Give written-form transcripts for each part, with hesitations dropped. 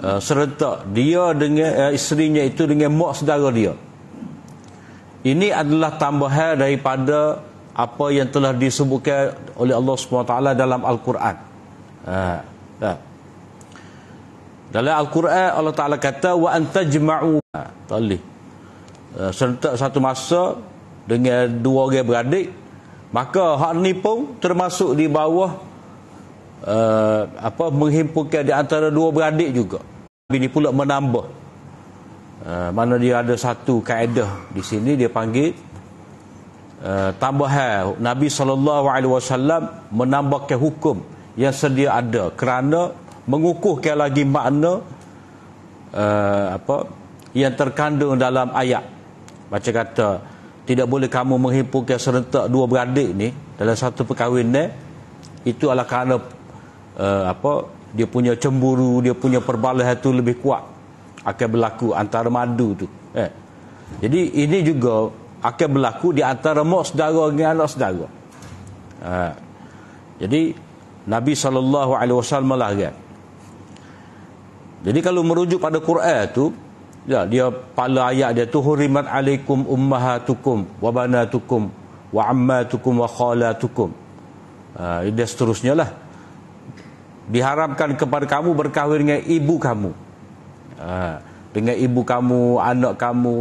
serentak dia dengan isterinya itu dengan mak saudara dia. Ini adalah tambahan daripada apa yang telah disebutkan oleh Allah SWT dalam Al-Quran. Dalam Al-Quran Allah Ta'ala kata wa antajma'u serentak satu masa dengan dua orang beradik, maka hak ni pun termasuk di bawah menghimpunkan di antara dua beradik juga. Ini pula menambah, mana dia ada satu kaedah di sini dia panggil tambahan. Nabi SAW menambahkan hukum yang sedia ada kerana mengukuhkan lagi makna yang terkandung dalam ayat. Macam kata tidak boleh kamu menghimpunkan serentak dua beradik ni dalam satu perkahwinan, itu adalah kerana dia punya cemburu, dia punya perbalahan tu lebih kuat akan berlaku antara madu tu. Jadi ini juga akan berlaku di antara mak saudara dengan anak saudara. Jadi Nabi SAW melarang. Jadi kalau merujuk pada Quran tu, dia pada ayat dia tu hurimat alaikum ummahatukum wa banatukum wa ammatukum wa khalatukum. Dan seterusnya lah. Diharamkan kepada kamu berkahwin dengan ibu kamu, dengan ibu kamu, anak kamu,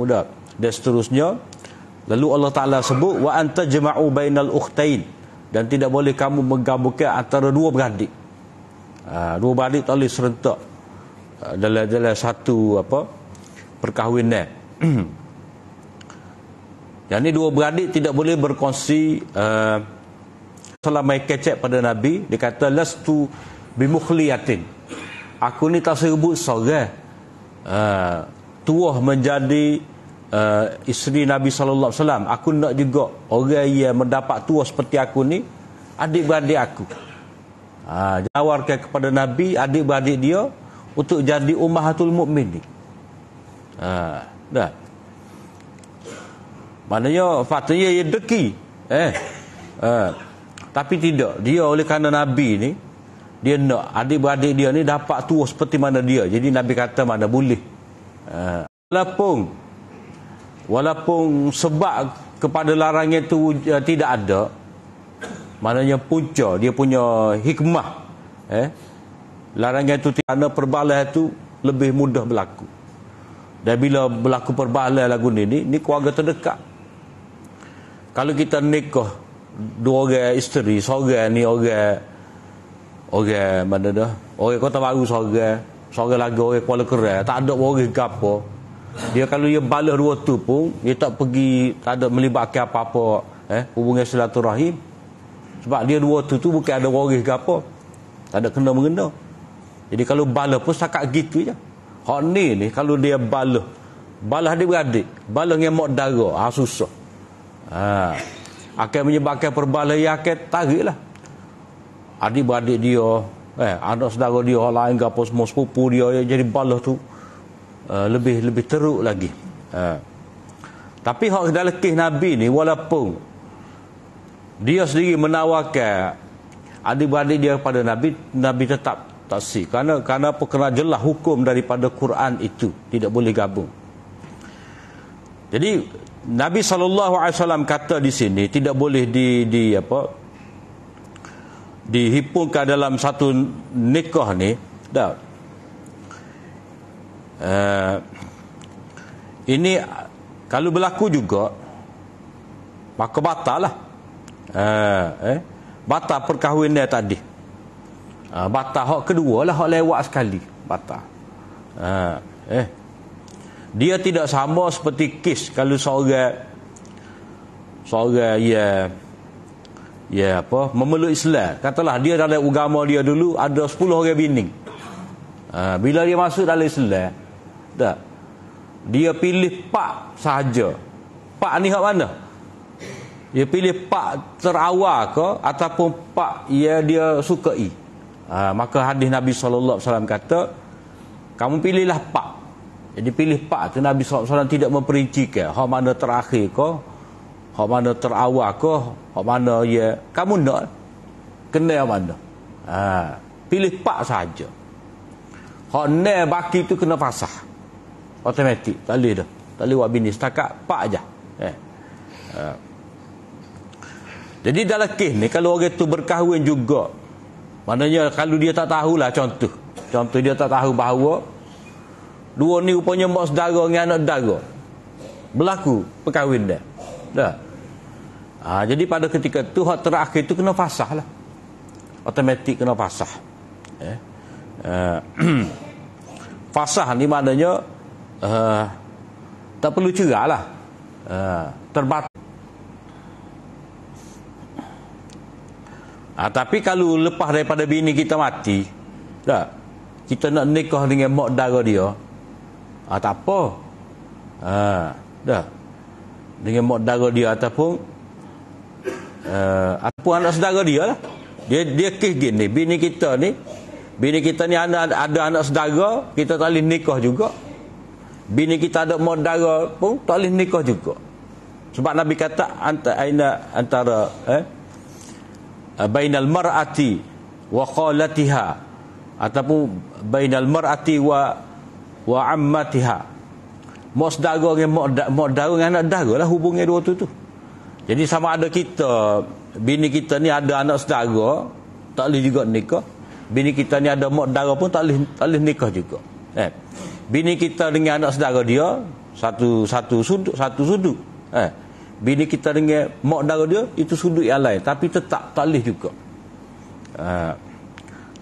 dan seterusnya. Lalu Allah Ta'ala sebut wa antajma'u bainal ukhtain, dan tidak boleh kamu menggabungkan antara dua beradik. Dua beradik tak boleh serentak dalam satu perkahwinan. Yang ni dua beradik tidak boleh berkongsi. Selama kecek pada Nabi, dia kata lastu bimukhliyatin, aku ni tak serebut seorang tuah menjadi isteri Nabi SAW. Aku nak juga orang yang mendapat tuah seperti aku ni adik-beradik aku. Nawarkan kepada Nabi adik-beradik dia untuk jadi ummahatul mukminin. Dah. Maknanya fatanya ia deki. Tapi tidak, dia oleh kerana Nabi ni, dia nak adik-beradik dia ni dapat tua seperti mana dia. Jadi Nabi kata mana boleh. Walaupun sebab kepada larangan itu tidak ada, maknanya punca dia punya hikmah. Larangan itu kerana perbalahan itu lebih mudah berlaku. Dan bila berlaku perbalahan lagu ni keluarga terdekat. Kalau kita nikah dua orang isteri, seorang ni orang mana dah, orang Kota Baru seorang lagi orang Kuala Kerai, tak ada orang ke apa. Dia kalau dia balas dua tu pun dia tak pergi, tak ada melibatkan apa-apa hubungan silaturahim, sebab dia dua tu bukan ada orang ke apa, tak ada kena mengena. Jadi kalau balas pun setakat gitu je. Hak ni kalau dia balas dia beradik, balas dengan mak dara, susah. Akan menyebabkan perbalahan yang akan tarik lah. Adik-beradik dia, anak saudara dia, orang lain ke apa, semua sepupu dia, jadi balas tu lebih teruk lagi. Tapi hak dalam kes Nabi ni, walaupun dia sendiri menawarkan adik-beradik dia kepada Nabi, Nabi tetap tak sih. Kerana apa? Kerana jelas hukum daripada Quran itu tidak boleh gabung. Jadi Nabi SAW kata di sini tidak boleh dihimpunkan dalam satu nikah ni. Ini kalau berlaku juga maka batal lah. Batal perkahwinan tadi. Batal hak kedua lah, hak lewat sekali batal. Dia tidak sama seperti kes kalau seorang memeluk Islam. Katalah dia dalam agama dia dulu ada 10 orang bini. Bila dia masuk dalam Islam, dia pilih pak sahaja. Pak ni hak mana? Dia pilih pak terawal ke ataupun pak yang dia sukai. Maka hadis Nabi SAW kata, kamu pilihlah pak. Jadi pilih pak tu Nabi SAW tidak memperincikan hak mana terakhir ke, hak mana terawal ke, hak mana ya kamu nak kena yang mana. Pilih pak saja. Hak ne baki tu kena fasah. Automatik, tak boleh dah. Tak boleh buat bini, setakat pak aja. Jadi dalam kes ni kalau orang tu berkahwin juga, maknanya kalau dia tak tahulah contoh dia tak tahu bahawa dua ni rupanya mak saudara dengan anak saudara, berlaku perkahwin dia. Dah. Jadi pada ketika tu hak terakhir tu kena fasah lah. Automatik kena fasah. Fasah ni maknanya tak perlu cerai lah. Terbatas. Tapi kalau lepas daripada bini kita mati, dah, kita nak nikah dengan mak dara dia, tak apa. Dah. Dengan mak dara dia ataupun anak saudara dia lah. Dia kes gini, bini kita ni ada anak saudara, kita tak boleh nikah juga. Bini kita ada mak dara pun tak boleh nikah juga. Sebab Nabi kata antara bainal mar'ati wa khalatiha ataupun bainal mar'ati wa ammatiha. Mak saudara dengan mak dara dengan anak dara lah hubungan dua tu. Jadi sama ada kita, bini kita ni ada anak saudara, tak boleh juga nikah. Bini kita ni ada mak dara pun tak boleh nikah juga. Bini kita dengan anak saudara dia satu sudut. Bini kita dengan mak dara dia itu sudut yang lain, tapi tetap tak boleh juga.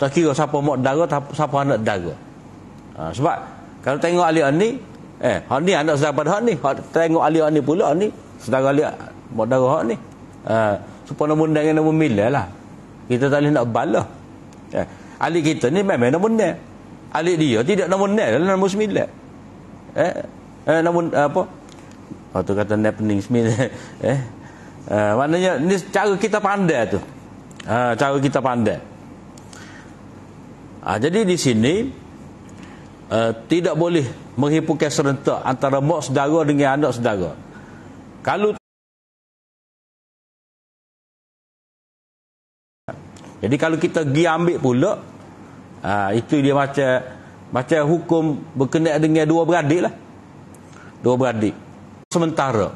Tak kira siapa mak dara, siapa anak dara. Sebab kalau tengok alih ni, hak ni anak saudara pada hak ni, tengok alih ni pula ni saudara alih mak dara hak ni. Supaya nombor dengan nombor milah lah. Kita tak boleh nak balah. Alih kita ni memang nombor nil. Alih dia tidak nombor nil, dalam nombor 9. Nombor apa? Tu kata nil pening 9. Maknanya ni cara kita pandai tu. Cara kita pandai. Jadi di sini tidak boleh menghimpunkan serentak antara mak saudara dengan anak saudara. Kalau jadi kalau kita pergi ambil pula, itu dia macam hukum berkenaan dengan dua beradik lah. Dua beradik. Sementara.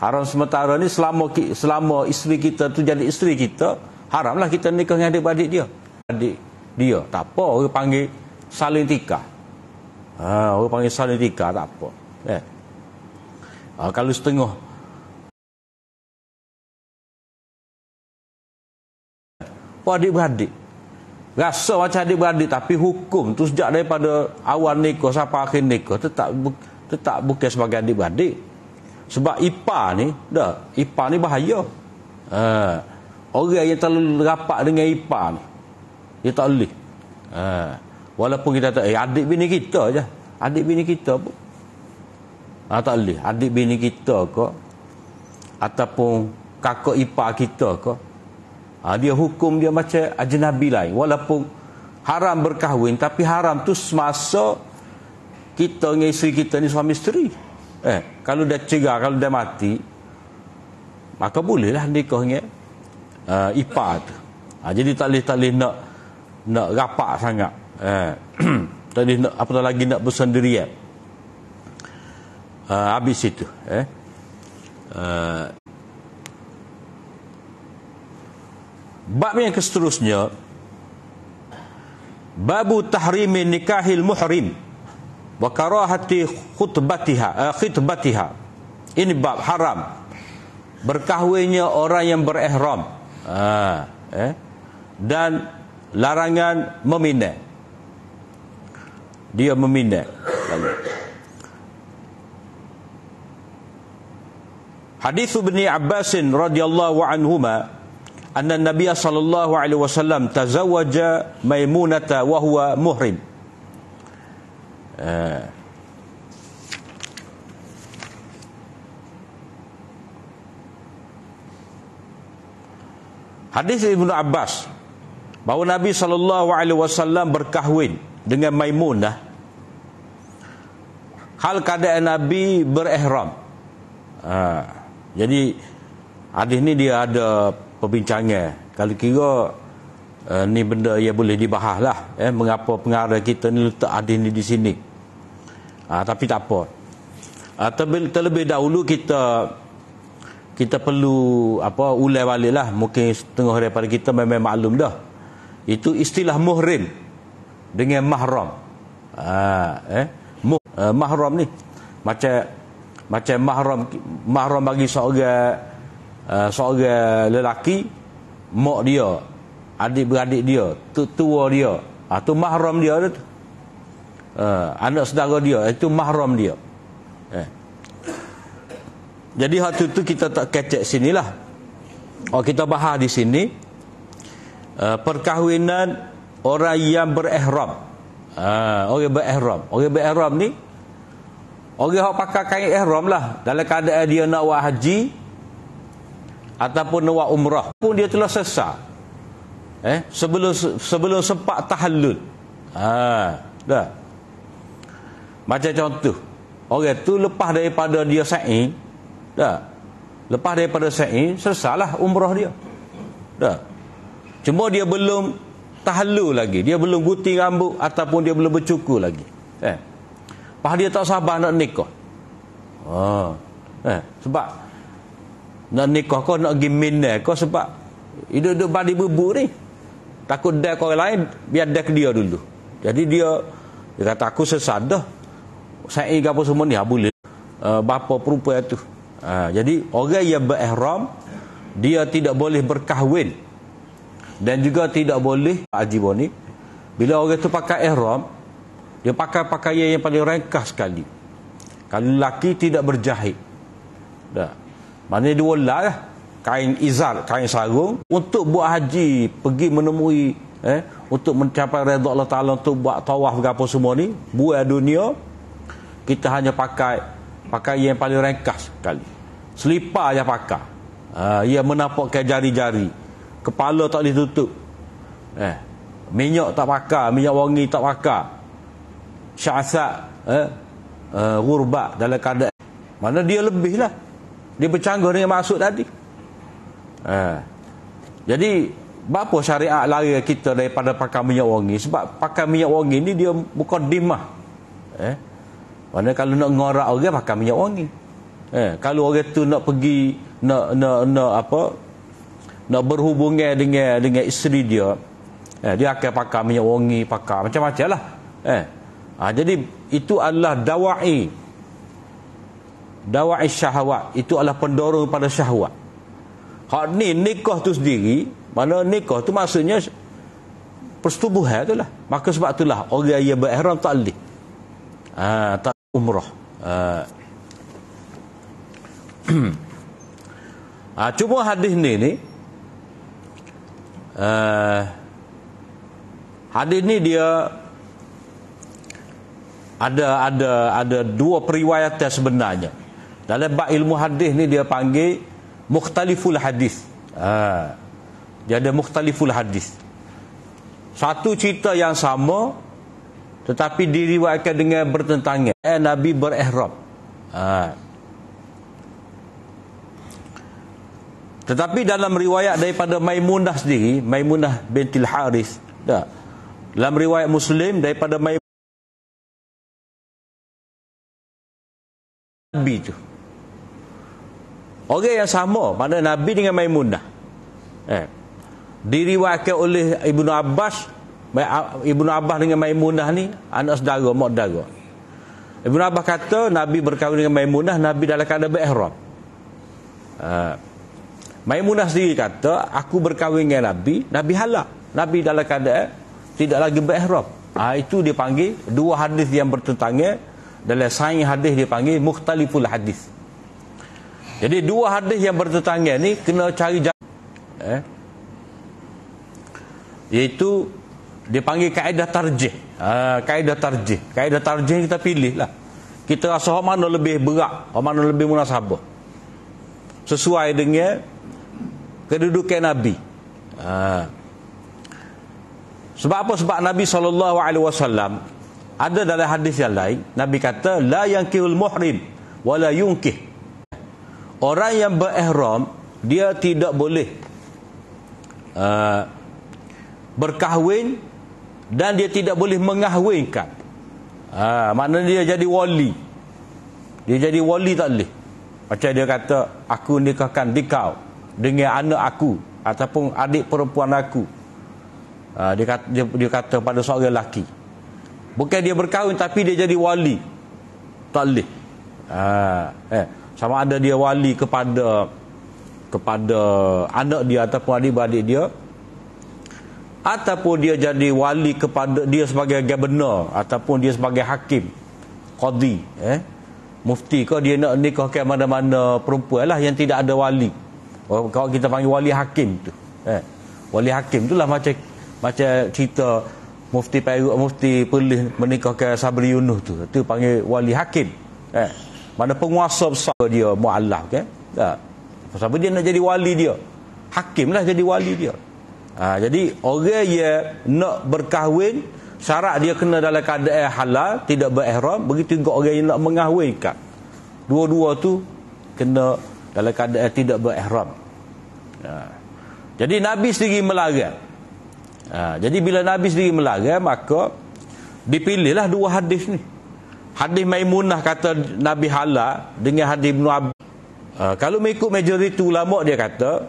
Haram sementara ni selama isteri kita tu jadi isteri kita, haramlah kita nikah dengan adik-beradik dia. Adik dia. Tak apa, orang panggil saling tikah. Orang panggil saling tikah, tak apa. Kalau setengah adik-beradik rasa macam adik-beradik, tapi hukum tu sejak daripada awal nikah sampai akhir nikah tetap bukan sebagai adik-beradik. Sebab ipar ni bahaya. Orang yang terlalu rapat dengan ipar ni, dia tak boleh. Walaupun kita tak adik bini kita je, adik bini kita pun tak boleh. Adik bini kita ke ataupun kakak ipar kita ke, dia hukum dia macam ajnabi lain. Walaupun haram berkahwin, tapi haram tu semasa kita dengan isteri kita ni suami isteri. Kalau dah cerai, kalau dah mati, maka bolehlah nikah dengan ipar tu. Jadi tak boleh nak rapak sangat. Tak boleh nak apa lagi nak bersendirian. Habis itu. Bab yang seterusnya, babu tahrimi nikahil muhrim wa karahati khutbatiha. Ini bab haram berkahwinnya orang yang berihram, dan larangan meminang. Dia meminang. Hadis Ibnu Abbas radhiyallahu anhuma anna Nabi sallallahu alaihi wasallam tazawwaja Maimunata wa huwa muhrim. Hadis Ibnu Abbas bahawa Nabi sallallahu alaihi wasallam berkahwin dengan Maimunah hal keadaan Nabi berihram. Jadi hadis ni dia ada perbincangan. Kalau kira Ni benda yang boleh dibahas lah, mengapa pengarah kita ni letak hadis ni di sini. Tapi tak apa. Terlebih dahulu kita perlu ulai balik lah. Mungkin setengah daripada kita memang maklum dah. Itu istilah muhrim dengan mahram. Mahram ni macam mahram bagi seorang lelaki, mak dia, adik-beradik dia, tua dia, tu mahram dia tu. Anak saudara dia, itu mahram dia. Jadi hal tu kita tak kecek sinilah. Kita bahas di sini perkahwinan orang yang berihram. Orang berihram ni orang yang pakai kain ihram lah, dalam keadaan dia nak buat haji ataupun nak buat umrah pun dia telah sesat. Sebelum sempat tahallul. Dah. Macam contoh, orang tu lepas daripada dia sa'i, dah. Lepas daripada sa'i, selesailah umrah dia. Dah. Cuma dia belum tahallul lagi, dia belum gunting rambut ataupun dia belum bercukur lagi. Lepas dia tak sabar nak nikah. Sebab nak nikah kau nak pergi Mina kau, sebab hidup badi bebu ni. Takut dah kau lain, biar dah ke dia dulu. Jadi dia kata aku sesat dah. Sa'i ke apa semua ni boleh. Bapa perempuan tu. Jadi orang yang berihram dia tidak boleh berkahwin dan juga tidak boleh haji ni. Bila orang tu pakai ihram, dia pakai pakaian yang paling ringkas sekali. Kalau lelaki tidak berjahit. Dah. Maknanya dia wallah lah. Kain izar, kain sarung untuk buat haji, pergi menemui untuk mencapai redha Allah Taala, untuk buat tawaf ke apa semua ni, buat dunia, kita hanya pakai pakaian yang paling ringkas sekali. Selipar je pakai. Ia menampakkan jari-jari. Kepala tak boleh tutup. Minyak tak pakai, minyak wangi tak pakai. Sya'sak, ghurbat dalam keadaan. Mana dia lebih lah. Dia bercanggah dengan maksud tadi. Jadi apa syariat lari kita daripada pakai minyak wangi? Sebab pakai minyak wangi ni dia bukan dimah. Mana kalau nak ngorak orang pakai minyak wangi. Kalau orang tu nak pergi nak berhubungan dengan isteri dia, dia akan pakai minyak wangi, pakai macam-macam lah. Jadi itu adalah dawa'i syahwat. Itu adalah pendorong pada syahwat. Hak ni nikah tu sendiri, mana nikah tu maksudnya persetubuhan tu lah. Maka sebab itulah orang yang berihram tak boleh tak umrah. Cuma hadis ni hadis ni dia ada dua periwayatan sebenarnya. Dalam bab ilmu hadis ni dia panggil mukhtaliful hadis. Dia ada mukhtaliful hadis. Satu cerita yang sama tetapi diriwayatkan dengan bertentangan. Nabi berihram. Tetapi dalam riwayat daripada Maimunah sendiri, Maimunah bintil Haris, dalam riwayat Muslim daripada Maimunah Nabi tu, orang yang sama, mana Nabi dengan Maimunah, diriwayatkan oleh Ibnu Abbas. Ibnu Abbas dengan Maimunah ni anak saudara, mak saudara. Ibnu Abbas kata Nabi berkahwin dengan Maimunah, Nabi dalam keadaan berihram. Maimunah sendiri kata aku berkahwin dengan Nabi, Nabi halal, Nabi dalam keadaan tidak lagi berihram. Itu dia panggil dua hadis yang bertentangan. Dalam sains hadis dia panggil mukhtaliful hadis. Jadi dua hadis yang bertentangan ni kena cari jalan, iaitu dia panggil kaedah tarjih. Kaedah tarjih. Kaedah tarjih kita pilih lah. Kita rasa hak mana lebih berat, hak mana lebih munasabah, sesuai dengan kedudukan Nabi. Sebab apa? Sebab Nabi SAW ada dalam hadis yang lain, Nabi kata la yankihul muhrim wala yunkih. Orang yang berihram dia tidak boleh berkahwin dan dia tidak boleh mengahwinkan. Maknanya dia jadi wali. Dia jadi wali tak boleh. Macam dia kata, aku nikahkan dikau dengan anak aku ataupun adik perempuan aku. Dia kata pada seorang lelaki. Bukan dia berkahwin tapi dia jadi wali. Tak boleh. Sama ada dia wali kepada anak dia ataupun adik-beradik dia, ataupun dia jadi wali kepada dia sebagai governor ataupun dia sebagai hakim, qadi, mufti ke, dia nak nikahkan mana-mana perempuan lah yang tidak ada wali. Kalau kita panggil wali hakim tu, wali hakim tu lah macam cerita Mufti Perak, Mufti Perlis menikahkan Sabri Yunus tu panggil wali hakim. Mana penguasa besar dia mu'allaf kan. Sebab dia nak jadi wali dia, hakim lah jadi wali dia. Jadi orang yang nak berkahwin, syarat dia kena dalam keadaan halal, tidak berihram. Begitu juga orang yang nak mengahwinkan, dua-dua tu kena dalam keadaan tidak berihram. Jadi Nabi sendiri melarang. Jadi bila Nabi sendiri melarang, maka dipilihlah dua hadis ni. Hadis Maimunah kata Nabi halal dengan hadis Ibnu Abbas. Kalau mengikut majoriti ulama, dia kata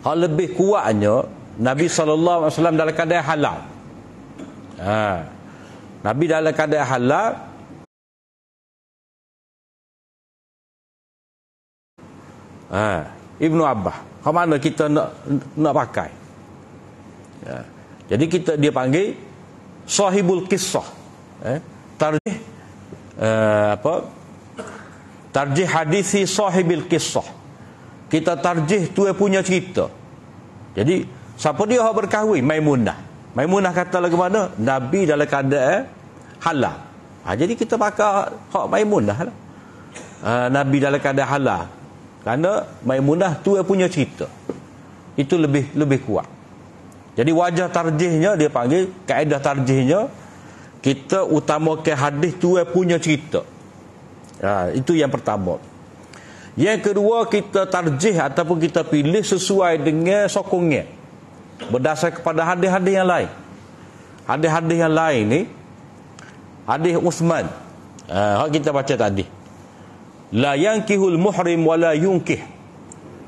hal lebih kuatnya Nabi SAW dalam keadaan halal. Nabi dalam keadaan halal, Ibnu Abbas. Ke mana kita nak pakai? Jadi dia panggil sahibul qissah. Tarjih tarjih hadisi sahibil qissah. Kita tarjih tu punya cerita. Jadi siapa dia yang berkahwin? Maimunah kata lagu mana? Nabi dalam keadaan halal. Jadi kita pakai hak Maimunah lah. Nabi dalam keadaan halal. Kerana Maimunah tu yang punya cerita. Itu lebih kuat. Jadi wajah tarjihnya, dia panggil kaedah tarjihnya, kita utamakan hadis tu yang punya cerita. Itu yang pertama. Yang kedua, kita tarjih ataupun kita pilih sesuai dengan sokongan, berdasar kepada hadis-hadis yang lain. Hadis-hadis yang lain ni, hadis Uthman, kita baca tadi, la yankihul muhrim wala yunkih.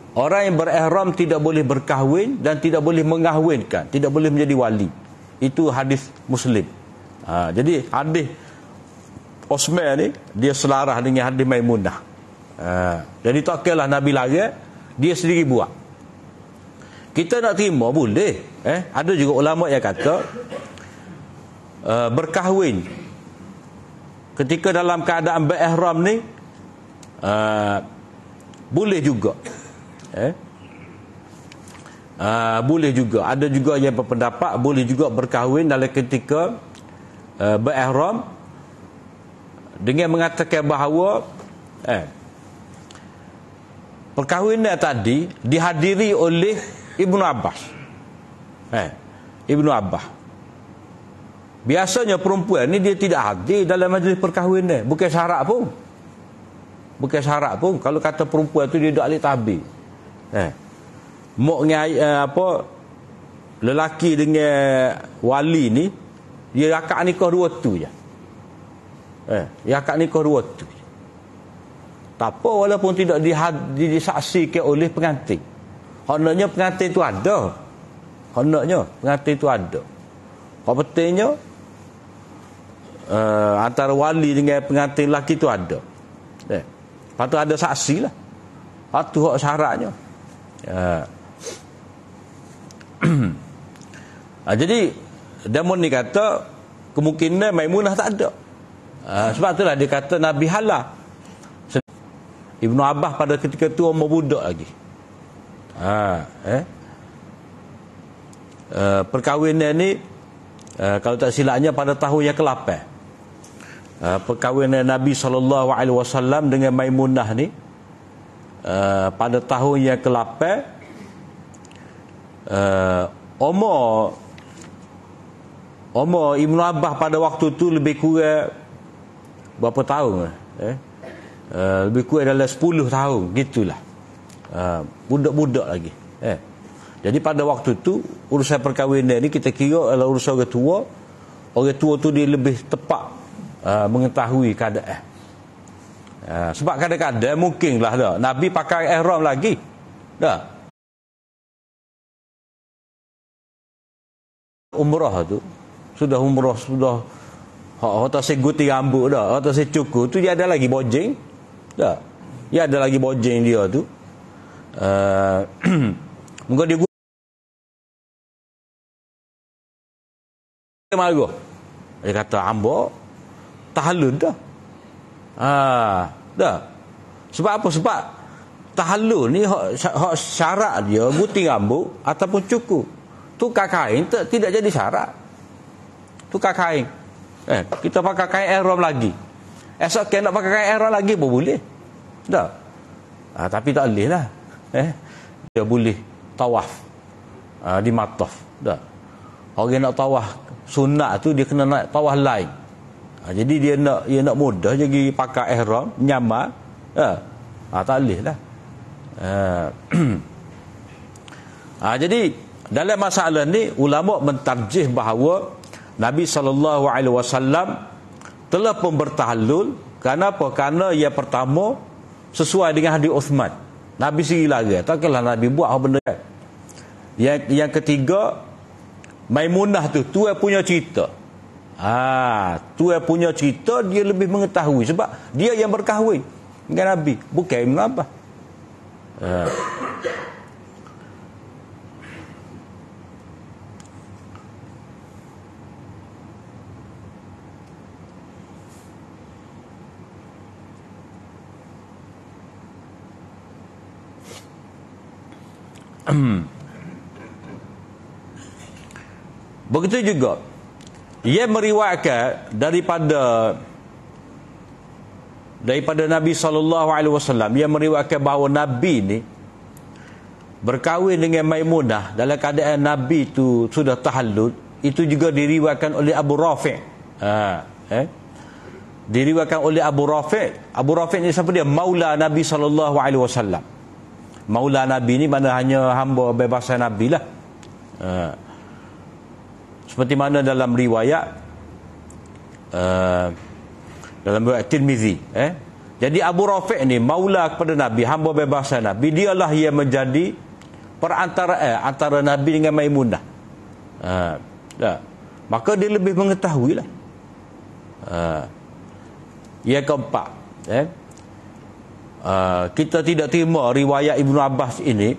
Orang yang berihram tidak boleh berkahwin dan tidak boleh mengahwinkan, tidak boleh menjadi wali. Itu hadis Muslim. Jadi hadis Uthman ni dia selarah dengan hadis Maimunah. Jadi tak kira lah Nabi larang, dia sendiri buat. Kita nak terima boleh. Ada juga ulama yang kata berkahwin ketika dalam keadaan berihram ni boleh juga. Boleh juga. Ada juga yang berpendapat boleh juga berkahwin dalam ketika berihram, dengan mengatakan bahawa perkahwinan tadi dihadiri oleh Ibnu Abbas. Ibnu Abbas. Biasanya perempuan ni dia tidak hadir dalam majlis perkahwinan, bukan syarat pun. Bukan syarat pun. Kalau kata perempuan tu dia tak boleh tabir. Lelaki dengan wali ni, dia akad nikah dua tu je. Dia akad nikah dua tu je. Tak apa walaupun tidak disaksikan oleh pengantin. Honaknya pengantin tu ada. Honaknya pengantin tu ada. Apa pentingnya antara wali dengan pengantin lelaki tu ada. Lepas tu ada saksi lah. Itu hak syaratnya. Jadi Damun ni kata kemungkinan Maimunah tak ada. Sebab itulah dia kata Nabi halal. Ibnu Abbas pada ketika tu umur budak lagi. Perkahwinan ni kalau tak silapnya pada tahun yang ke-8. Perkahwinan Nabi SAW dengan Maimunah ni pada tahun yang ke-8. Umur Ibnu Abbas pada waktu tu lebih kurang berapa tahun? Lebih kurang dalam 10 tahun gitulah. Budak-budak lagi. Jadi pada waktu tu urusan perkahwinan ni kita kira adalah urusan orang tua. Orang tua tu dia lebih tepat mengetahui keadaan. Sebab kadang-kadang mungkinlah dah Nabi pakai ihram lagi. Dah. Umrah tu sudah umrah sudah atau saya guti rambut dah, atau saya cukur tu dia ada lagi bojeng. Dah. Dia ada lagi bojeng dia tu. Mungkin dia marah. Dia kata hamba tahallul dah. Dah. Sebab apa? Sebab tahallul ni hak syarat dia gunting rambut ataupun cukur. Tukar kain tidak jadi syarat. Tukar kain. Kita pakai kain ihram lagi. Esok kita nak pakai kain ihram lagi pun boleh. Dah. Tapi tak boleh lah. Dia boleh tawaf di mataf. Dah. Orang nak tawaf sunat tu dia kena nak tawaf lain. Jadi dia nak mudah jadi pakai ihram nyaman. Tak boleh lah. Jadi dalam masalah ni ulama mentarjih bahawa Nabi SAW telah pun bertahallul. Kenapa? Kerana yang pertama sesuai dengan hadis Uthman. Nabi sendiri lagi. Takkanlah Nabi buat apa benda. Yang ketiga, Maimunah tu yang punya cerita. Tu yang punya cerita dia lebih mengetahui sebab dia yang berkahwin dengan Nabi, bukan Ibn Abbas. Begitu juga ia meriwayatkan daripada Nabi SAW. Ia meriwayatkan bahawa Nabi ni berkahwin dengan Maimunah dalam keadaan Nabi tu sudah tahallul. Itu juga diriwayatkan oleh Abu Rafi'. Diriwayatkan oleh Abu Rafi'. Abu Rafi' ni siapa dia? Maula Nabi SAW. Maula Nabi ni mana hanya hamba bebasan Nabi lah. Seperti mana dalam riwayat Tirmizi. Jadi Abu Rafi' ni maula kepada Nabi, hamba bebasan Nabi. Dialah yang menjadi perantaraan antara Nabi dengan Maimunah. Maka dia lebih mengetahui lah. Yang keempat, kita tidak terima riwayat Ibnu Abbas ini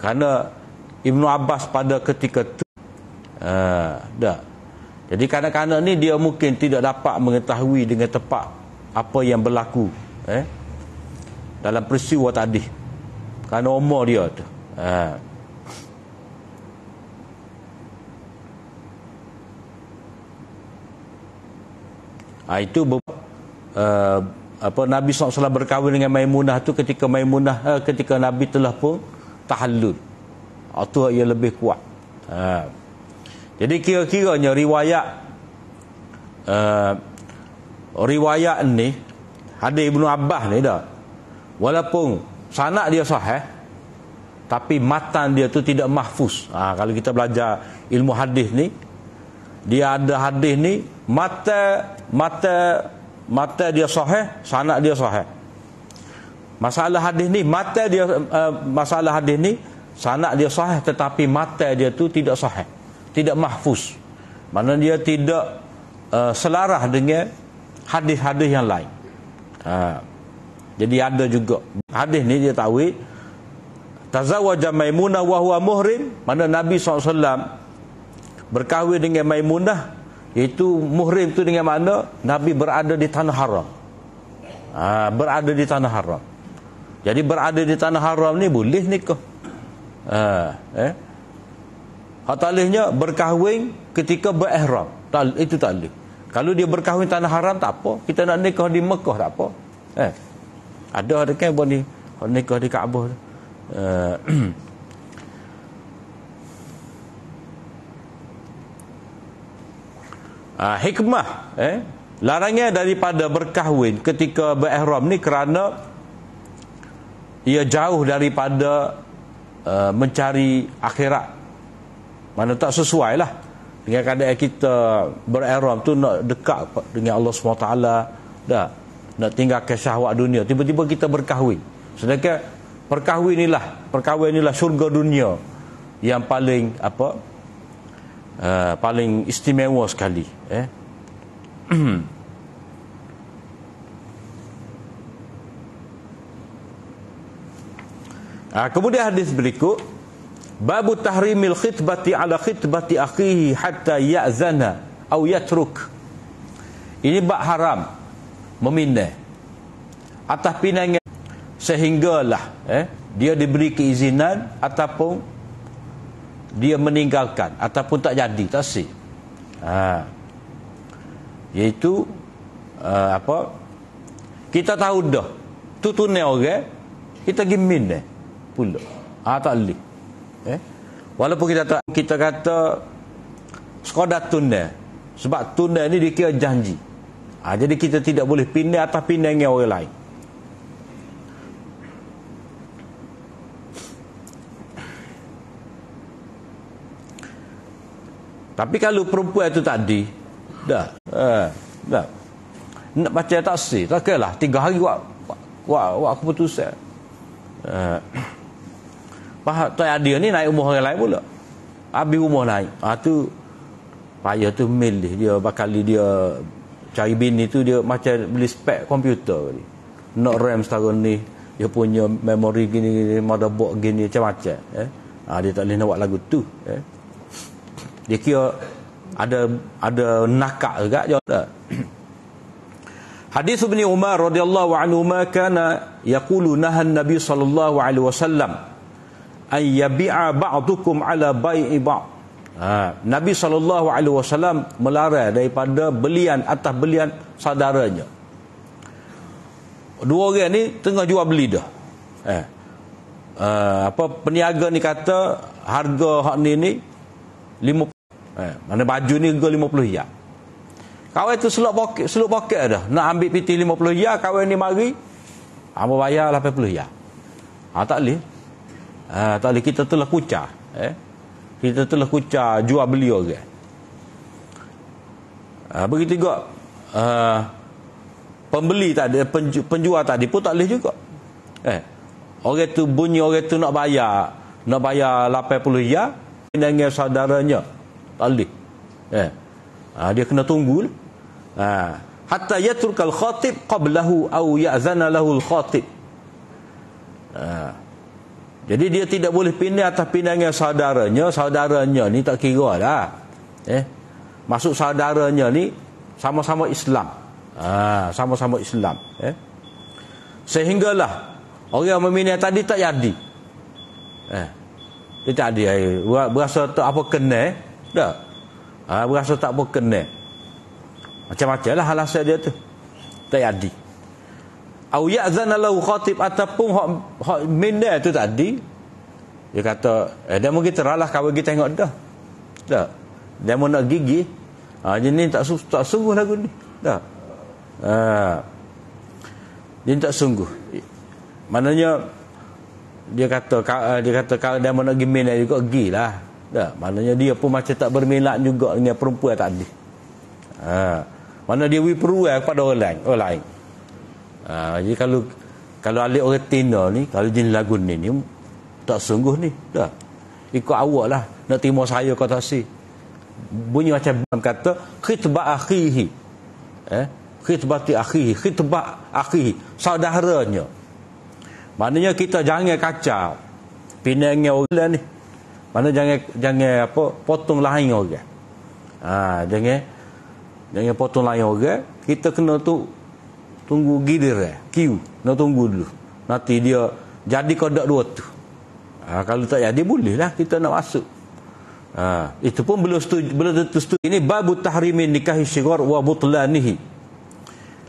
kerana Ibnu Abbas pada ketika itu jadi kanak-kanak ni dia mungkin tidak dapat mengetahui dengan tepat apa yang berlaku dalam peristiwa tadi kerana umur dia tu. Itu Nabi SAW berkahwin dengan Maimunah tu ketika Nabi telah pun tahallul. Itu ia lebih kuat. Jadi kira-kiranya riwayat ni hadis Ibnu Abbas ni dah, walaupun sanad dia sahih tapi matan dia tu tidak mahfuz. Kalau kita belajar ilmu hadis ni, dia ada hadis ni mata dia sahih, sanad dia sahih. Masalah hadis ni sanad dia sahih tetapi mata dia tu tidak sahih, tidak mahfuz. Mana dia tidak selarah dengan hadis-hadis yang lain. Jadi ada juga hadis ni dia tahu tazawwaja Maimunah wa huwa muhrim, mana Nabi SAW berkahwin dengan Maimunah, iaitu muhrim tu dengan mana Nabi berada di tanah haram. Berada di tanah haram. Jadi berada di tanah haram ni boleh nikah. Hatalihnya berkahwin ketika berihram. Itu tak boleh. Kalau dia berkahwin tanah haram tak apa. Kita nak nikah di Mekah tak apa. Ada kan buat ni nikah di Kaabah. Hikmah larangan daripada berkahwin ketika berihram ni kerana ia jauh daripada mencari akhirat. Mana tak sesuai lah dengan keadaan kita bereram tu, nak dekat dengan Allah SWT, dah nak tinggalkan syahwat dunia, tiba-tiba kita berkahwin. Sedangkan perkahwin inilah syurga dunia yang paling paling istimewa sekali. Kemudian hadis berikut, babu tahrimil khitbati ala khitbati akhihi hatta ya'zana atau yatruk. Ini bab haram memindah atas pinangan sehinggalah dia diberi keizinan ataupun dia meninggalkan ataupun tak jadi, tak sah. Iaitu kita tahu dah tu tunai orang, kita pergi mindah pula. Tak boleh. Walaupun kita kata sekadar tunai, sebab tunai ni dikira janji. Jadi kita tidak boleh pindah atas pindangan orang lain. Tapi kalau perempuan itu tadi dah nak baca taksir, tak kira lah 3 hari buat keputusan. Tak ada ni naik rumah orang lain pula. Habis rumah naik. Tu payah tu milih dia, bakal dia cari bini tu, dia macam beli spek komputer ni. Nak RAM setara ni, dia punya memori gini, motherboard gini, macam-macam. Dia tak boleh nak buat lagu tu. Dia kira ada nakak juga je. Hadis Ibn Umar radhiyallahu anhu kana yaqulu nahan Nabi sallallahu alaihi wasallam an yabi'a ba'dukum ala bai'i ba'd. Nabi sallallahu alaihi wasallam melarang daripada belian atas belian saudaranya. Dua orang ni tengah jual beli dah. Peniaga ni kata harga hak ni 50. Mana baju ni harga 50 riyal. Kawan tu seluk poket dah. Nak ambil piti 50 riyal, kawan ni mari. Hamba bayar 80 riyal. Tak boleh. Tak boleh, kita telah kucar. Kita telah kucar jual beli orang. Begitu juga pembeli tadi, penjual tadi pun tak boleh juga. Orang tu bunyi, orang tu nak bayar 80 riyal dengan saudaranya. Tak boleh. Dia kena tunggu. Hatta yatrukal khatib qablahu au ya'zana lahu al-khatib. Jadi dia tidak boleh pindah atas pindangan saudaranya ni tak kira lah. Maksud saudaranya ni sama-sama Islam. Sama-sama Islam. Sehinggalah orang meminang tadi tak jadi. Dia tak ada. Berasa tak apa kena. Dah. Berasa tak apa kena. Macam-macam lah alasan dia tu. Tak jadi. Au ya'zana lahu khatib, ataupun hak minda tu tadi dia kata dia mungkin teralah kawan kita tengok dah. Dia mau nak gigi. Jadi tak sungguh lagu ni. Dah. Dia tak sungguh. Maknanya dia kata kalau dia mau nak pergi minat juga pergilah. Dah. Maknanya dia pun macam tak berminat juga dengan perempuan tadi. Mana dia perluan kepada orang lain. Jadi kalau alik orang Tina ni, kalau jenis lagu ni tak sungguh ni. Dah. Ikut awak lah. Nak terima saya kata si. Bunyi macam kata khitbah akhihi. Khitbati akhihi. Khitbah akhihi. Saudaranya. Maknanya kita jangan kacau pinangnya orang ni. Mana jangan potong lain orang. Jangan potong lain orang. Kita kena tunggu gilir queue. Nak tunggu dulu. Nanti dia jadi kodak dua tu. Kalau tak jadi boleh lah kita nak masuk. Itu pun belum tentu setuju. Ini babu tahrimin nikahi syighar wa butlanihi.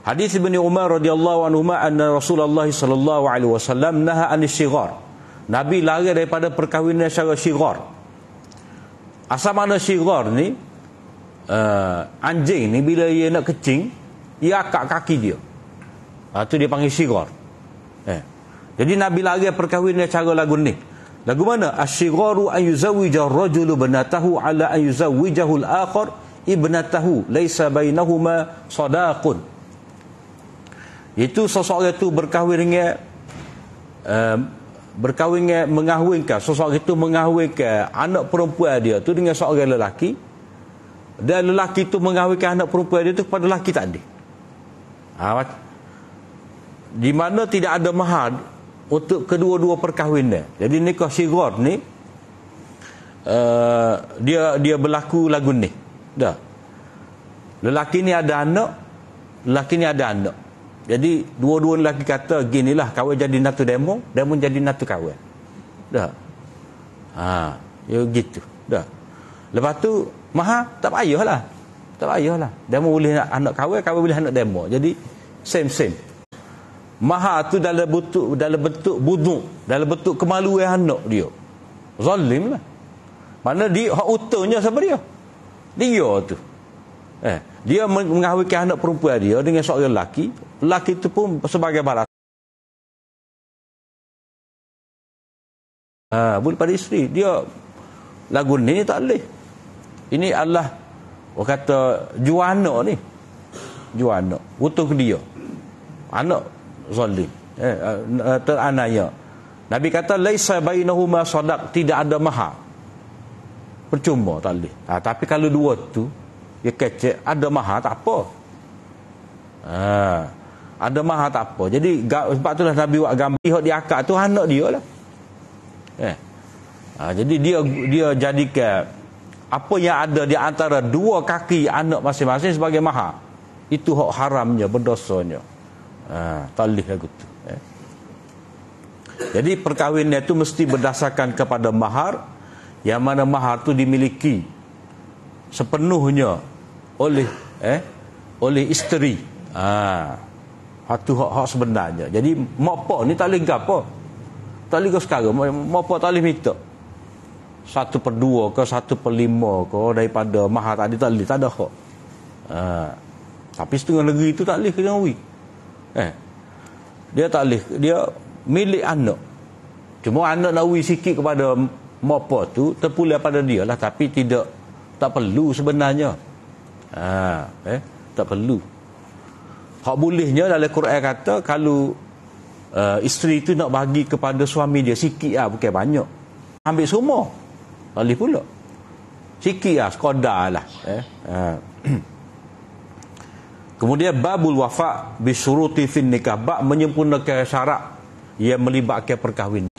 Hadis Ibn Umar radhiyallahu anhu anna Rasulullah sallallahu alaihi wasallam naha anis syighar. Nabi larang daripada perkahwinan secara syighar. Asal mana syighar ni? Anjing ni bila ia nak kecing, ia akak kaki dia. Tu dia panggil syighar. Jadi Nabi larang perkahwinan cara lagu ni. Lagu mana? Asy-syigharu an yuzawwija ar-rajulu banatahu ala an yuzawwijahu al-akhar ibnatahu laisa bainahuma sadaqun. Itu seseorang itu berkahwin dengan mengahwinkan, seseorang itu mengahwinkan anak perempuan dia tu dengan seorang lelaki, dan lelaki itu mengahwinkan anak perempuan dia tu kepada lelaki tak ada. Di mana tidak ada mahar untuk kedua-dua perkahwinan. Jadi nikah syighar ni dia berlaku lagu ni. Dah. Lelaki ni ada anak, lelaki ni ada anak. Jadi dua-dua lelaki kata ginilah, kahwin jadi natu demo, demo jadi natu kahwin. Dah. Ya gitu. Dah. Lepas tu mahar tak payahlah. Tak payahlah. Demo boleh anak kahwin, kahwin boleh anak demo. Jadi same. Mahar tu dalam bentuk buduk, dalam bentuk kemaluan anak dia. Zalim lah. Mana dia hak utangnya siapa dia? Dia tu. Dia mengahwinkan anak perempuan dia dengan seorang lelaki. Lelaki itu pun sebagai balas. Boleh pada isteri. Dia lagu ni tak boleh. Ini adalah orang kata jual anak ni. Jual anak. Utang ke dia. Anak zalim. Teranaya. Nabi kata laisa bainahuma sadaq, tidak ada mahar. Percuma tak boleh. Tapi kalau dua tu dia kecek, ada mahar tak apa. Ada mahar tak apa. Jadi sebab itulah Nabi buat gambar pihak dia akad tu anak dia lah. Jadi dia jadikan apa yang ada di antara dua kaki anak masing-masing sebagai mahar. Itu hak haramnya, berdosanya. Tak boleh lagu tu. Jadi perkahwinan itu mesti berdasarkan kepada mahar, yang mana mahar tu dimiliki sepenuhnya oleh isteri. Itu hak sebenarnya. Jadi mak pak ni tak boleh gapo. Tak boleh sekarang mak pak tak boleh minta 1/2 ke 1/5 ke daripada mahar tadi, tak boleh, tak ada hak. Tapi setengah negeri tu tak boleh kenawi. Dia tak boleh, dia milik anak. Cuma anak nawi sikit kepada mak pak tu terpulang pada dia lah, tapi tak perlu sebenarnya. Tak perlu. Hak bolehnya dalam Quran kata kalau isteri tu nak bagi kepada suami dia sikit lah, bukan banyak. Ambil semua. Boleh pula. Sikit lah, sekadar lah. Kemudian babul wafa bisyuruti fin nikah, bab menyempurnakan syarat yang melibatkan perkahwinan.